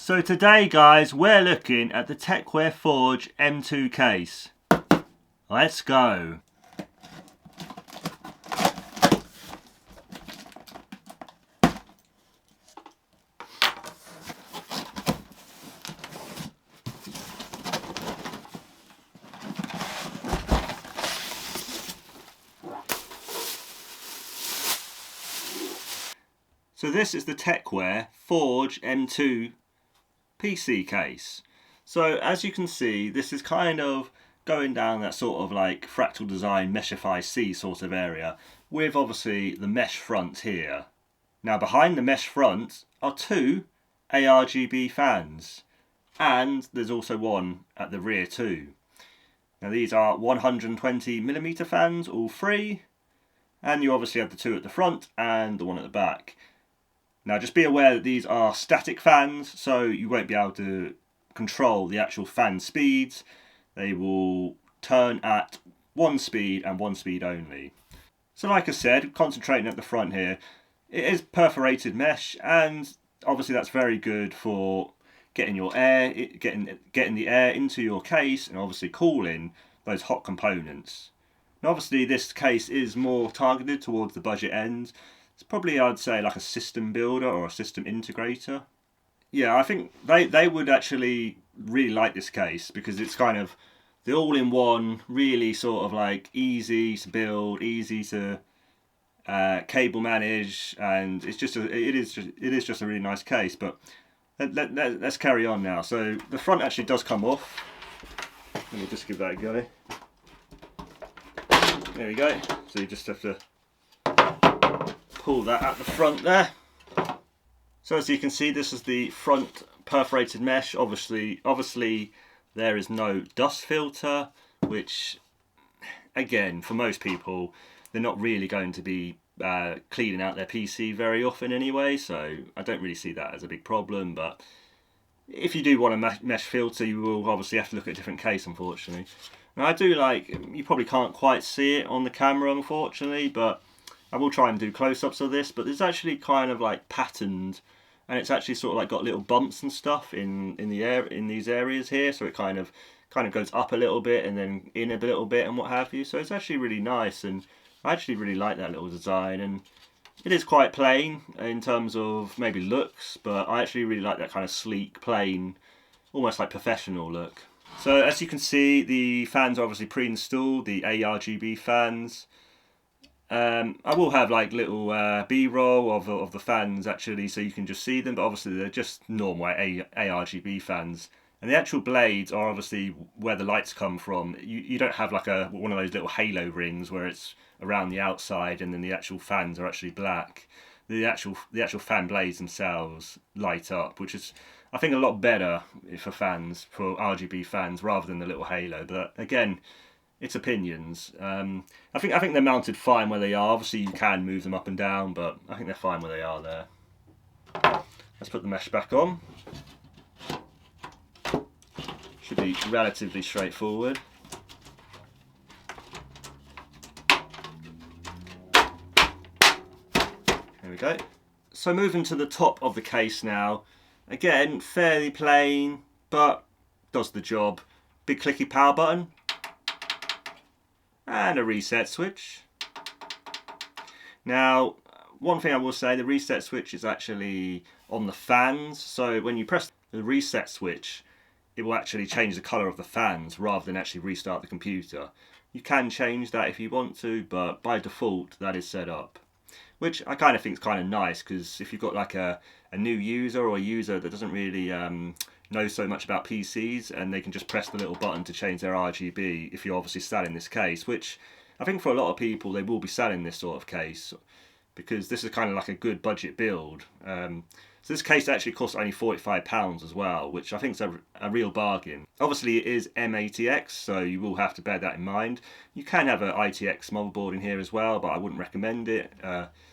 So today guys, we're looking at the Tecware Forge M2 case. Let's go. So this is the Tecware Forge M2 PC case. So as you can see, this is kind of going down that sort of like fractal design Meshify C sort of area, with obviously the mesh front here. Now behind the mesh front are two ARGB fans, and there's also one at the rear too. Now these are 120mm fans, all three, and you obviously have the two at the front and the one at the back. Now just be aware that these are static fans, so you won't be able to control the actual fan speeds. They will turn at one speed and one speed only. So like I said, concentrating at the front here, it is perforated mesh, and obviously that's very good for getting your air, getting the air into your case and obviously cooling those hot components. Now obviously this case is more targeted towards the budget end. It's probably, I'd say, like a system builder or a system integrator. Yeah, I think they would actually really like this case because it's kind of the all-in-one, really sort of like easy to build, easy to cable manage, and it is just a really nice case. But let's carry on now. So the front actually does come off. Let me just give that a go. There we go. So you just have to pull that at the front there. So as you can see, this is the front perforated mesh. Obviously there is no dust filter, which again, for most people, they're not really going to be cleaning out their PC very often anyway, so I don't really see that as a big problem. But if you do want a mesh filter, you will obviously have to look at a different case, unfortunately. Now I do like, you probably can't quite see it on the camera unfortunately, but I will try and do close-ups of this, but it's actually kind of like patterned, and it's actually sort of like got little bumps and stuff in these areas here, so it kind of goes up a little bit and then in a little bit and what have you. So it's actually really nice, and I actually really like that little design. And it is quite plain in terms of maybe looks, but I actually really like that kind of sleek, plain, almost like professional look. So as you can see, the fans are obviously pre-installed, the ARGB fans. I will have like little B-roll of the fans actually, so you can just see them, but obviously they're just normal ARGB fans. And the actual blades are obviously where the lights come from. You don't have like one of those little halo rings where it's around the outside and then the actual fans are actually black. The actual fan blades themselves light up, which is, I think, a lot better for RGB fans rather than the little halo. But again, it's opinions. I think they're mounted fine where they are. Obviously you can move them up and down, but I think they're fine where they are there. Let's put the mesh back on. Should be relatively straightforward. There we go. So moving to the top of the case now. Again, fairly plain, but does the job. Big clicky power button. And a reset switch. Now, one thing I will say, the reset switch is actually on the fans. So when you press the reset switch, it will actually change the colour of the fans rather than actually restart the computer. You can change that if you want to, but by default that is set up. Which I kind of think is kind of nice, because if you've got like a new user or a user that doesn't really know so much about PCs, and they can just press the little button to change their RGB if you're obviously selling this case, which I think for a lot of people they will be selling this sort of case, because this is kind of like a good budget build. So this case actually costs only £45 as well, which I think is a real bargain. Obviously it is MATX, so you will have to bear that in mind. You can have an ITX motherboard in here as well, but I wouldn't recommend it.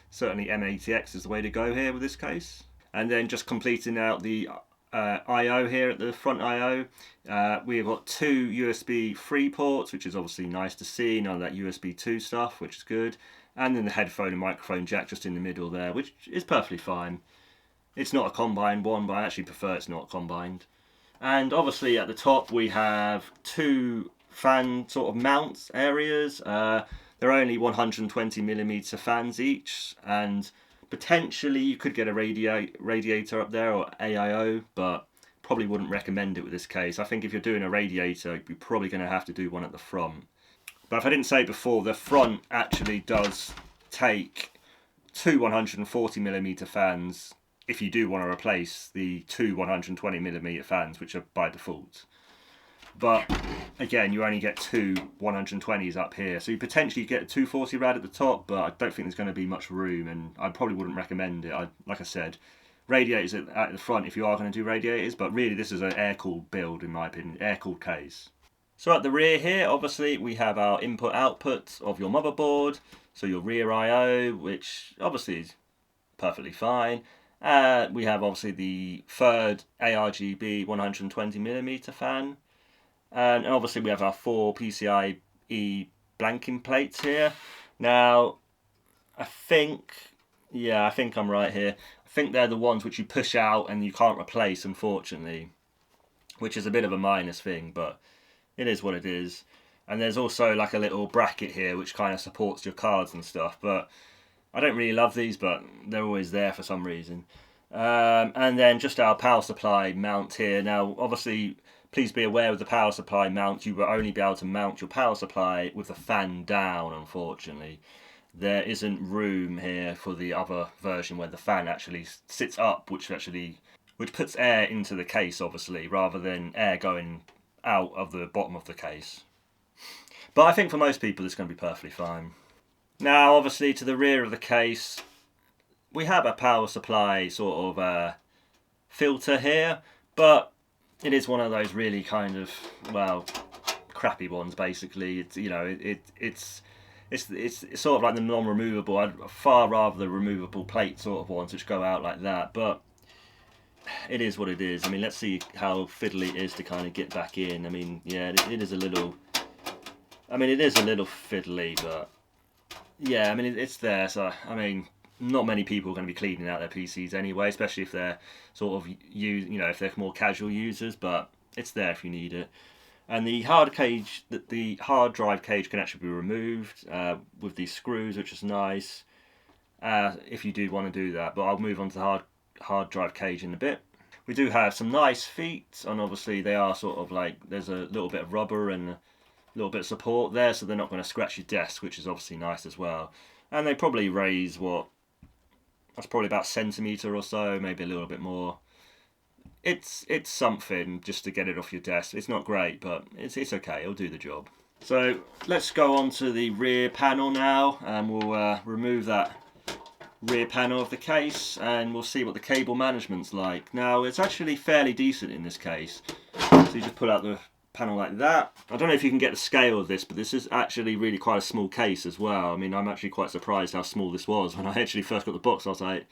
Certainly MATX is the way to go here with this case. And then just completing out the I/O here at the front I/O. We've got two USB 3 ports, which is obviously nice to see, none of that USB 2 stuff, which is good. And then the headphone and microphone jack just in the middle there, which is perfectly fine. It's not a combined one, but I actually prefer it's not combined. And obviously at the top we have two fan sort of mount areas. They're only 120mm fans each, and potentially you could get a radiator up there or AIO, but probably wouldn't recommend it with this case. I think if you're doing a radiator, you're probably going to have to do one at the front. But if I didn't say before, the front actually does take two 140mm fans if you do want to replace the two 120mm fans, which are by default. But again, you only get two 120s up here, so you potentially get a 240 rad at the top, but I don't think there's going to be much room, and I probably wouldn't recommend it. Like I said, radiators at the front if you are going to do radiators, but really this is an air-cooled build in my opinion, air-cooled case. So at the rear here, obviously we have our input-output of your motherboard, so your rear I/O, which obviously is perfectly fine. We have obviously the third ARGB 120mm fan. And obviously we have our four PCIe blanking plates here. Now, I think I'm right here. I think they're the ones which you push out and you can't replace, unfortunately. Which is a bit of a minus thing, but it is what it is. And there's also like a little bracket here which kind of supports your cards and stuff. But I don't really love these, but they're always there for some reason. And then just our power supply mount here. Now, obviously, please be aware of the power supply mount. You will only be able to mount your power supply with the fan down, unfortunately. There isn't room here for the other version where the fan actually sits up, which puts air into the case, obviously, rather than air going out of the bottom of the case. But I think for most people it's going to be perfectly fine. Now, obviously, to the rear of the case, we have a power supply sort of filter here, but it is one of those really kind of, well, crappy ones. Basically, it's it's sort of like the non-removable. I'd far rather the removable plate sort of ones which go out like that, but it is what it is. I mean, let's see how fiddly it is to kind of get back in. I mean, yeah, it is a little. I mean, it is a little fiddly, but yeah, I mean, it's there. So I mean, not many people are going to be cleaning out their PCs anyway, especially if they're sort of if they're more casual users. But it's there if you need it. And the hard drive cage can actually be removed with these screws, which is nice if you do want to do that. But I'll move on to the hard drive cage in a bit. We do have some nice feet, and obviously they are sort of like, there's a little bit of rubber and a little bit of support there, so they're not going to scratch your desk, which is obviously nice as well. And they probably raise that's probably about a centimetre or so, maybe a little bit more. It's something just to get it off your desk. It's not great, but it's okay. It'll do the job. So let's go on to the rear panel now, and we'll remove that rear panel of the case, and we'll see what the cable management's like. Now, it's actually fairly decent in this case. So you just pull out the panel like that. I don't know if you can get the scale of this, but this is actually really quite a small case as well. I mean, I'm actually quite surprised how small this was. When I actually first got the box, I was like,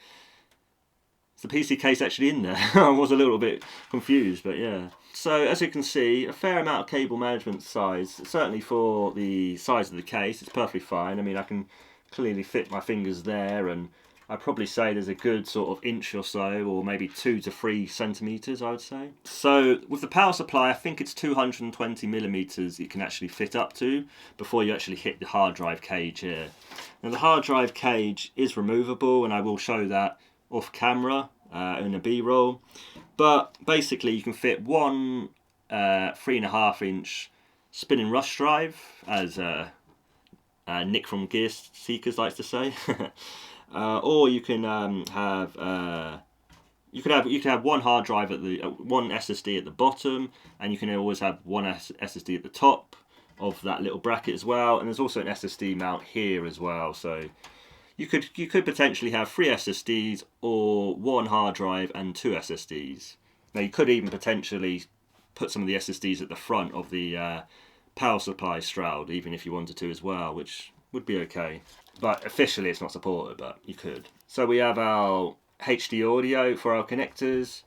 is the PC case actually in there? I was a little bit confused, but yeah. So as you can see, a fair amount of cable management size. Certainly for the size of the case, it's perfectly fine. I mean, I can clearly fit my fingers there, and I'd probably say there's a good sort of inch or so, or maybe 2 to 3 centimetres, I would say. So with the power supply, I think it's 220mm you can actually fit up to before you actually hit the hard drive cage here. Now the hard drive cage is removable, and I will show that off camera in a B-roll. But basically you can fit one 3.5 inch spinning rush drive, as Nick from Gear Seekers likes to say. Or you can have one hard drive at the one SSD at the bottom, and you can always have one SSD at the top of that little bracket as well. And there's also an SSD mount here as well. So you could potentially have 3 SSDs or one hard drive and 2 SSDs. Now you could even potentially put some of the SSDs at the front of the power supply shroud, even if you wanted to as well, which would be okay. But officially it's not supported, but you could. So we have our HD audio for our connectors.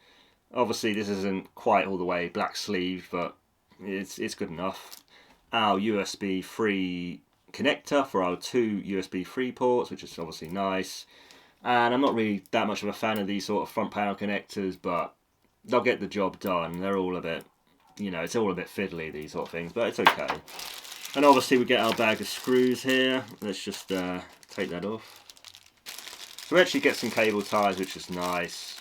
Obviously this isn't quite all the way black sleeve, but it's good enough. Our USB 3 connector for our 2 USB 3 ports, which is obviously nice. And I'm not really that much of a fan of these sort of front panel connectors, but they'll get the job done. They're all a bit, you know, it's all a bit fiddly, these sort of things, but it's okay. And obviously we get our bag of screws here. Let's just take that off. So we actually get some cable ties, which is nice.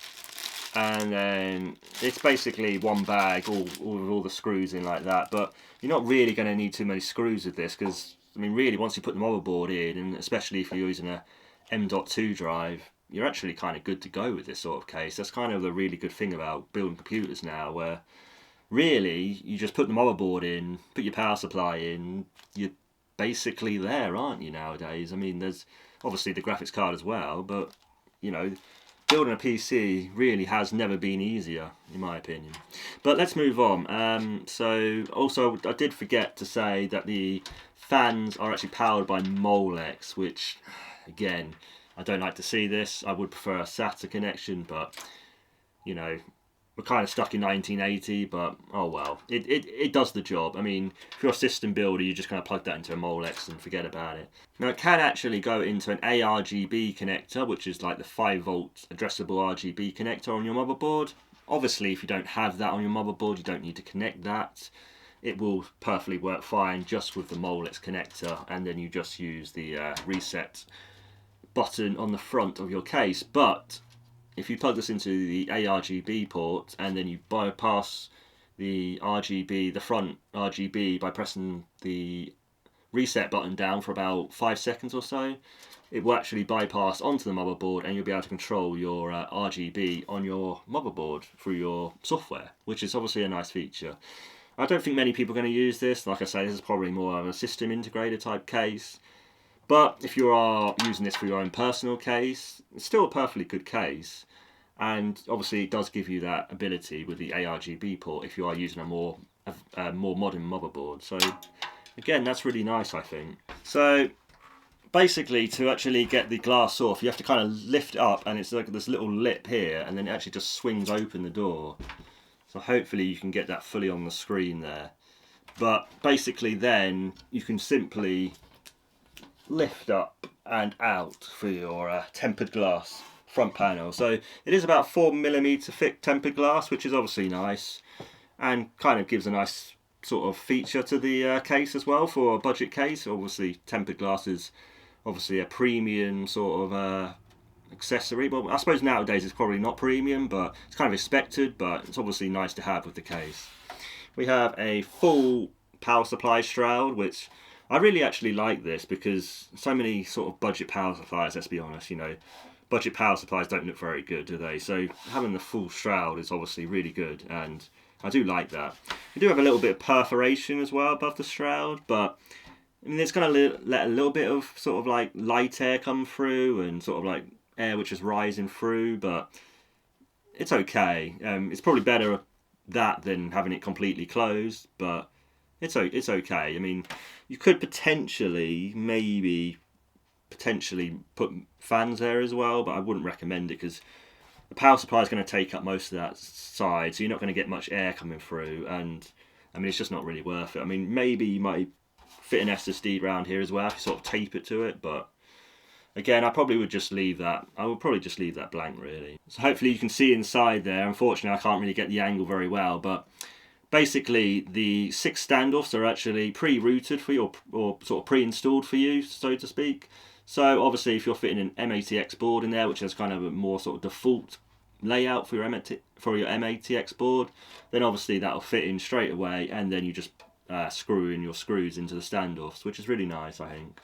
And then it's basically one bag, all the screws in like that. But you're not really going to need too many screws with this, because, I mean, really, once you put the motherboard in, and especially if you're using a M.2 drive, you're actually kind of good to go with this sort of case. That's kind of the really good thing about building computers now, where really you just put the motherboard in, put your power supply in, you're basically there, aren't you, nowadays? I mean, there's obviously the graphics card as well, but, you know, building a PC really has never been easier, in my opinion. But let's move on. So also, I did forget to say that the fans are actually powered by Molex, which, again, I don't like to see this. I would prefer a SATA connection, but, you know, we're kind of stuck in 1980, but oh well. It does the job. I mean, if you're a system builder, you just kind of plug that into a Molex and forget about it. Now, it can actually go into an ARGB connector, which is like the 5-volt addressable RGB connector on your motherboard. Obviously, if you don't have that on your motherboard, you don't need to connect that. It will perfectly work fine just with the Molex connector, and then you just use the reset button on the front of your case. But if you plug this into the ARGB port and then you bypass the RGB, the front RGB, by pressing the reset button down for about 5 seconds or so, it will actually bypass onto the motherboard, and you'll be able to control your RGB on your motherboard through your software, which is obviously a nice feature. I don't think many people are going to use this. Like I say, this is probably more of a system integrator type case. But if you are using this for your own personal case, it's still a perfectly good case. And obviously it does give you that ability with the ARGB port if you are using a more modern motherboard. So again, that's really nice, I think. So basically, to actually get the glass off, you have to kind of lift it up, and it's like this little lip here, and then it actually just swings open the door. So hopefully you can get that fully on the screen there. But basically then you can simply lift up and out for your tempered glass front panel. So it is about 4mm thick tempered glass, which is obviously nice, and kind of gives a nice sort of feature to the case as well for a budget case. Obviously tempered glass is obviously a premium sort of accessory. Well, I suppose nowadays it's probably not premium, but it's kind of expected, but it's obviously nice to have with the case. We have a full power supply shroud, which I really actually like this, because so many sort of budget power supplies, let's be honest, you know, budget power supplies don't look very good, do they? So having the full shroud is obviously really good, and I do like that. We do have a little bit of perforation as well above the shroud, but I mean, it's going to let a little bit of sort of like light air come through, and sort of like air which is rising through, but it's okay. It's probably better that than having it completely closed, but it's okay. I mean, you could potentially put fans there as well, but I wouldn't recommend it, because the power supply is going to take up most of that side, so you're not going to get much air coming through, and I mean, it's just not really worth it. I mean, maybe you might fit an SSD around here as well if you sort of tape it to it, but again, I probably would just leave that. I would probably just leave that blank, really. So hopefully you can see inside there. Unfortunately, I can't really get the angle very well, but basically the 6 standoffs are actually pre-routed for you, or sort of pre-installed for you, so to speak. So obviously if you're fitting an MATX board in there, which has kind of a more sort of default layout for your MATX board, then obviously that'll fit in straight away, and then you just screw in your screws into the standoffs, which is really nice, I think.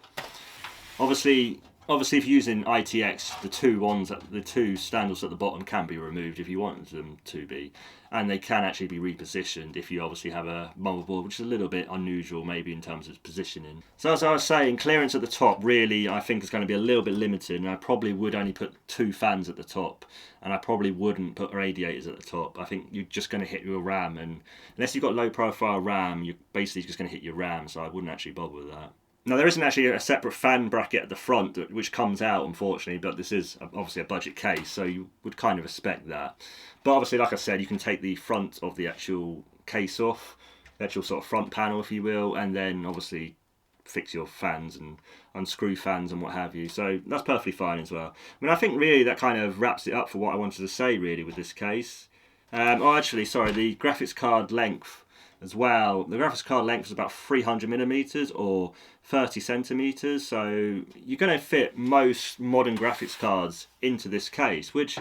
Obviously if you're using ITX, the two standoffs at the bottom can be removed if you want them to be, and they can actually be repositioned if you obviously have a motherboard which is a little bit unusual maybe in terms of positioning. So as I was saying, clearance at the top really I think is going to be a little bit limited, and I probably would only put 2 fans at the top, and I probably wouldn't put radiators at the top. I think you're just going to hit your RAM, and unless you've got low profile RAM, you're basically just going to hit your RAM, so I wouldn't actually bother with that. Now, there isn't actually a separate fan bracket at the front which comes out, unfortunately, but this is obviously a budget case, so you would kind of expect that. But obviously, like I said, you can take the front of the actual case off, the actual sort of front panel, if you will, and then obviously fix your fans and unscrew fans and what have you. So that's perfectly fine as well. I mean, I think really that kind of wraps it up for what I wanted to say really with this case. Oh, actually, sorry, the graphics card length as well. The graphics card length is about 300mm or 30cm, so you're going to fit most modern graphics cards into this case, which,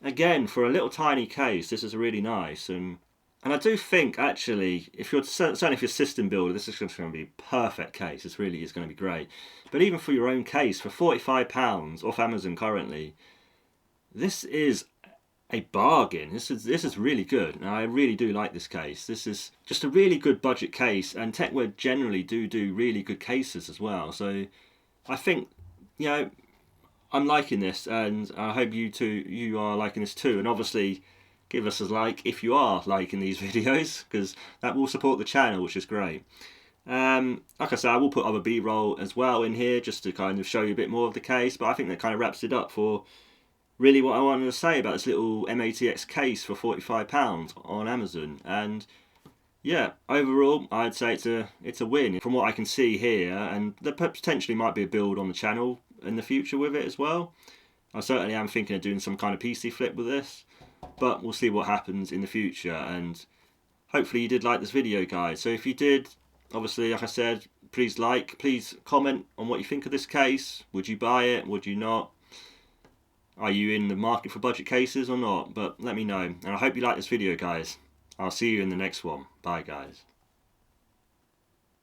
again, for a little tiny case, this is really nice. And I do think, actually, if you're certainly if you're a system builder, this is going to be a perfect case. This really is going to be great. But even for your own case, for £45 off Amazon currently, this is a bargain. This is really good, and I really do like this case. This is just a really good budget case, and Tecware generally do really good cases as well. So I think, you know, I'm liking this, and I hope you are liking this too. And obviously, give us a like if you are liking these videos, because that will support the channel, which is great. Like I said, I will put other B-roll as well in here just to kind of show you a bit more of the case, but I think that kind of wraps it up for really what I wanted to say about this little MATX case for £45 on Amazon. And yeah, overall I'd say it's a win from what I can see here, and there potentially might be a build on the channel in the future with it as well. I certainly am thinking of doing some kind of PC flip with this, but we'll see what happens in the future. And hopefully you did like this video, guys. So if you did, obviously, like I said, please comment on what you think of this case. Would you buy it? Would you not? Are you in the market for budget cases or not? But let me know. And I hope you like this video, guys. I'll see you in the next one. Bye, guys.